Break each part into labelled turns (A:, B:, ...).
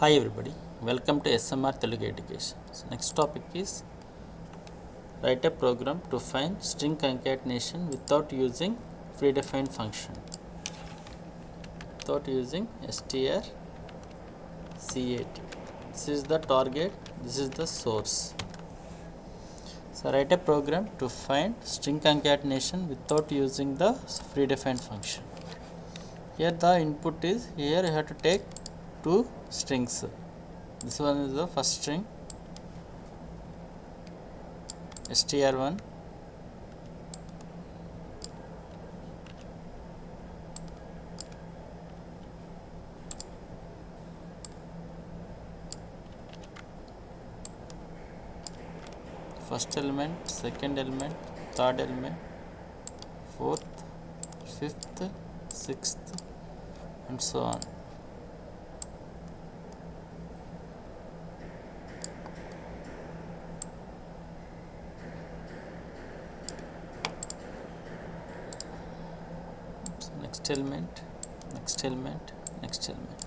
A: Hi everybody, welcome to SMR Telugu Education. So next topic is write a program to find string concatenation without using predefined function. Without using strcat. This is the target, this is the source. So write a program to find string concatenation without using the predefined function. Here the input is, here you have to take two strings. This one is the first string str1, first element, second element, third element, fourth, fifth, sixth, and so on. So next element, next element, next element.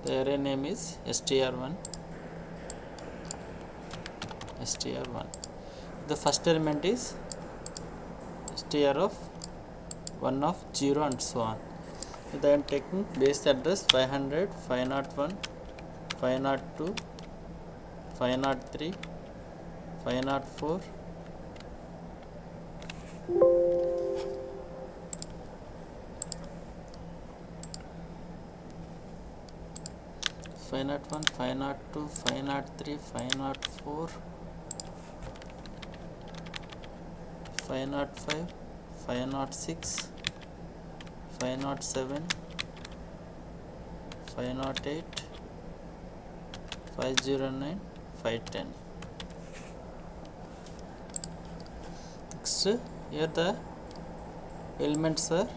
A: The array name is str1. str1. The first element is str of 1 of 0 and so on. So I am taking base address 500, 501, 502, 503, 504, 501, 502, 503, 504, 505, 506, 507, 508, 509, 510. Next, here the elements are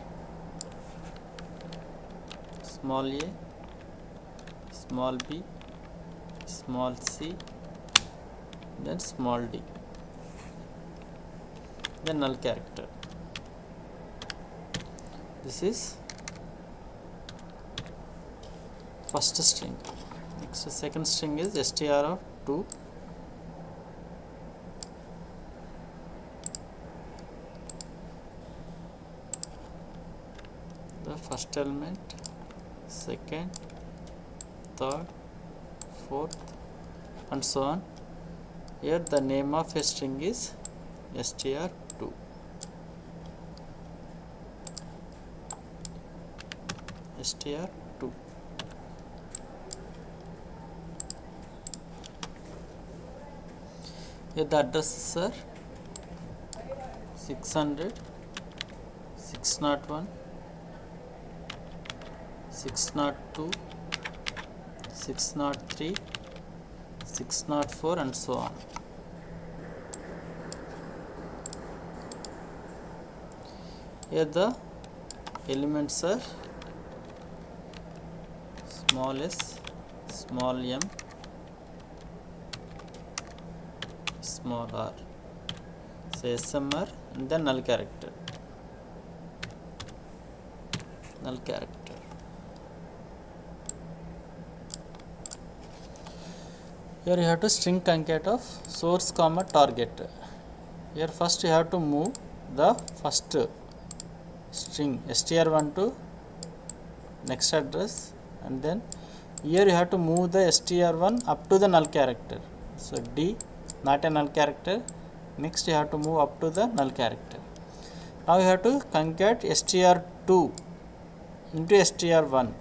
A: small a, small b, small c, then small d, then null character. This is first string. Next, second string is str of 2. The first element, second, third, fourth, and so on. Here the name of a string is str2. str2. Here the addresses are 600, 601, 602, 603, 604, and so on. Here the elements are small s, small m, small r. So SMR and then null character. Null character. Here you have to string concate of source comma target. Here first you have to move the first string str1 to next address, and then here you have to move the str1 up to the null character. So d, not a null character. Next you have to move up to the null character. Now you have to concate str2 into str1.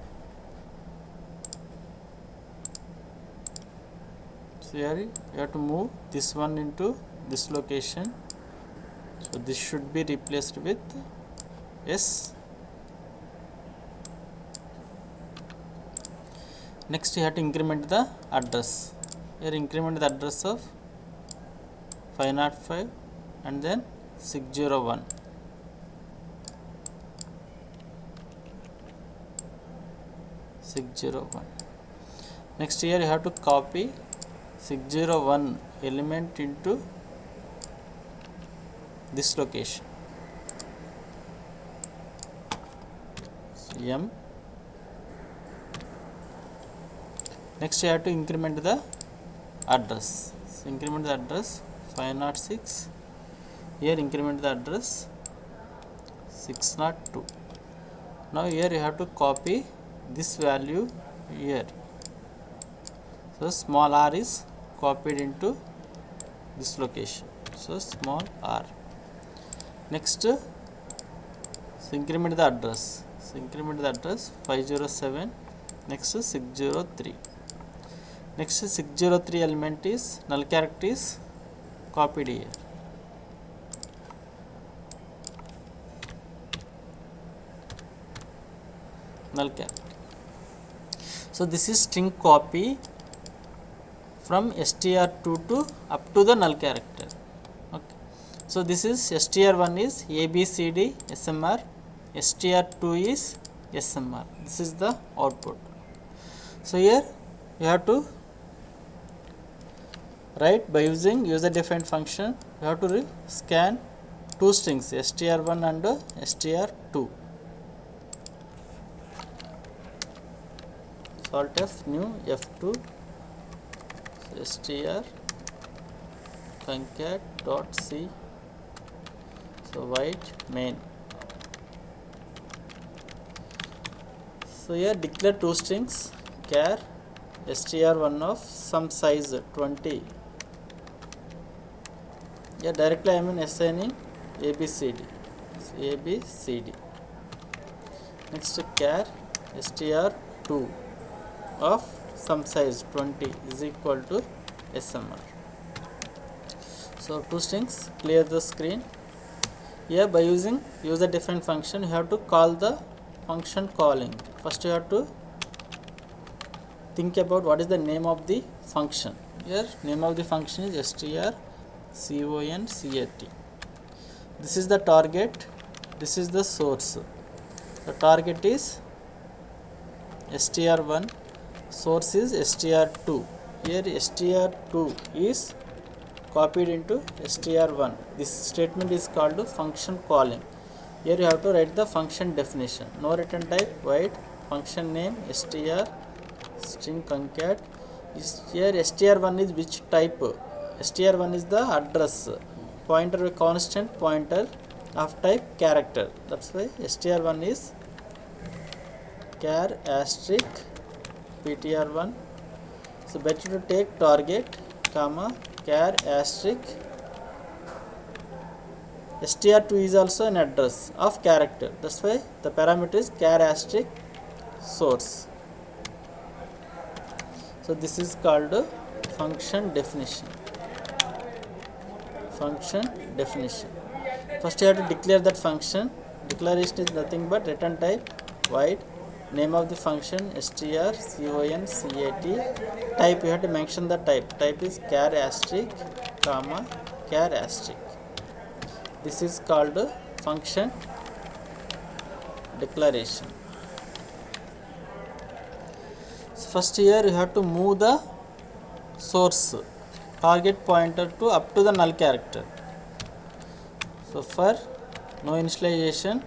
A: So here you have to move this one into this location. So this should be replaced with s. Next you have to increment the address. Here increment the address of 505 and then 601. Next here you have to copy 601 element into this location. So M. Next you have to increment the address. So increment the address 506. Here increment the address 602. Now here you have to copy this value here. So small r is copied into this location. So small r. Next, so increment the address. So increment the address 507. Next 603. Next 603 element is null character is copied here. Null character. So this is string copy from str2 to up to the null character. Okay. So this is str1 is ABCD SMR, str2 is SMR. This is the output. So here you have to write by using user defined function. You have to scan two strings str1 and str2. So alt F new F2 str concat dot c. So white main. So here declare two strings char str1 of some size 20. Here directly I am assigning ABCD. So ABCD. Next char str2 of some size 20 is equal to SMR. So two strings, clear the screen. Here by using user defined function you have to call the function calling. First you have to think about what is the name of the function. Here name of the function is strconcat. This is the target, this is the source. The target is str1, source is str2. Here str2 is copied into str1. This statement is called function calling. Here you have to write the function definition. No return type, void, function name str string concat. Here str1 is which type? str1 is the address, pointer constant pointer of type character. That's why str1 is char asterisk ptr1. So better to take target comma char asterisk. str2 is also an address of character. That's why the parameter is char asterisk source. So this is called function definition. Function definition. First you have to declare that function. Declaration is nothing but return type void, name of the function strconcat. Type you have to mention the type. Type is char asterisk comma char asterisk. This is called function declaration. So first here you have to move the source target pointer to up to the null character. So for no initialization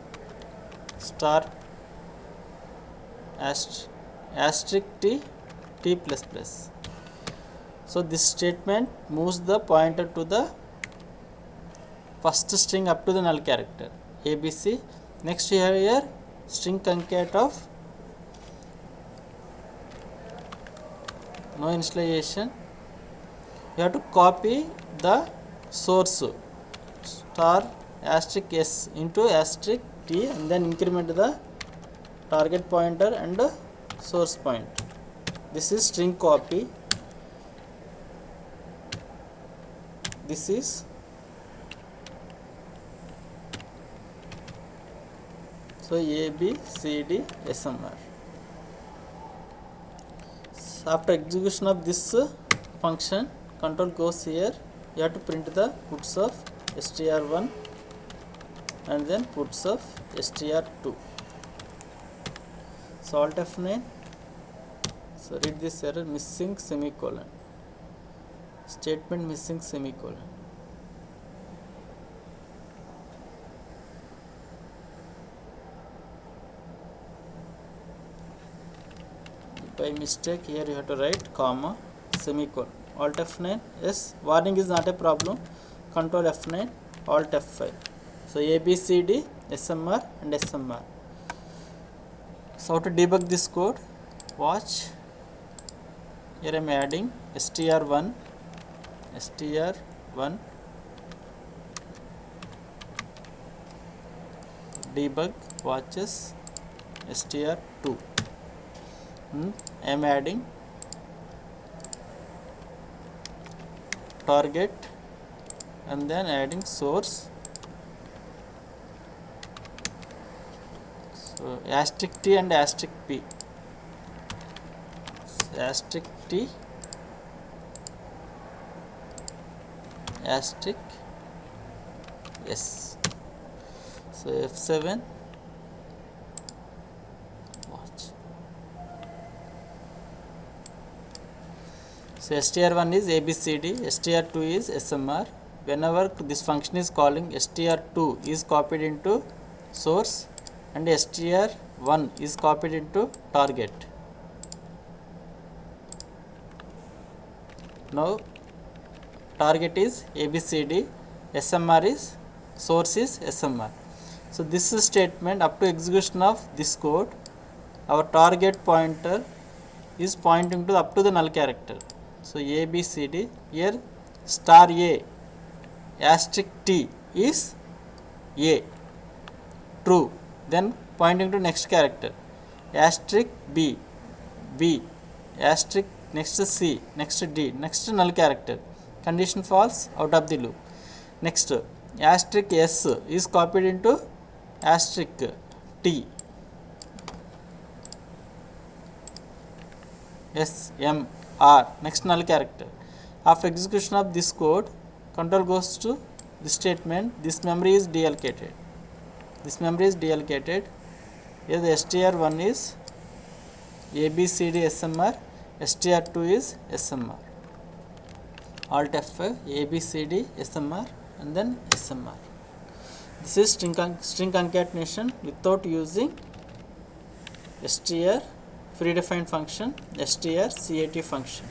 A: start asterisk t plus plus. So this statement moves the pointer to the first string up to the null character ABC. Next you have here string concat of no initialization. You have to copy the source star asterisk s into asterisk t and then increment the target pointer and source point. This is string copy. This is so A, B, C, D, SMR. So after execution of this function, control goes here. You have to print the puts of str1 and then puts of str2. So alt F9. So read this error, missing semicolon. Statement missing semicolon. by mistake here you have to write comma semicolon. Alt F9. Yes, warning is not a problem. Control F9, Alt F5. So ABCD, SMR and SMR. So how to debug this code? Watch. Here I am adding str1 debug watches str2. I am adding target and then adding source. So asterisk T and asterisk P. Asterisk T, asterisk S. So F7. Watch. So str1 is ABCD, str2 is SMR. Whenever this function is calling, str2 is copied into source and str1 is copied into target. Now target is ABCD, SMR is source is SMR. So this is statement up to execution of this code, our target pointer is pointing to up to the null character. So ABCD, here star A asterisk T is A, true, then pointing to next character. Asterisk B, asterisk next C, next D, next null character. Condition false, out of the loop. Next asterisk S is copied into asterisk T. S, M, R, next null character. After execution of this code, control goes to this statement. This memory is deallocated. Here the str1 is ABCD SMR, str2 is SMR. Alt F5, ABCD SMR and then SMR. This is string concatenation without using str predefined function, strcat function.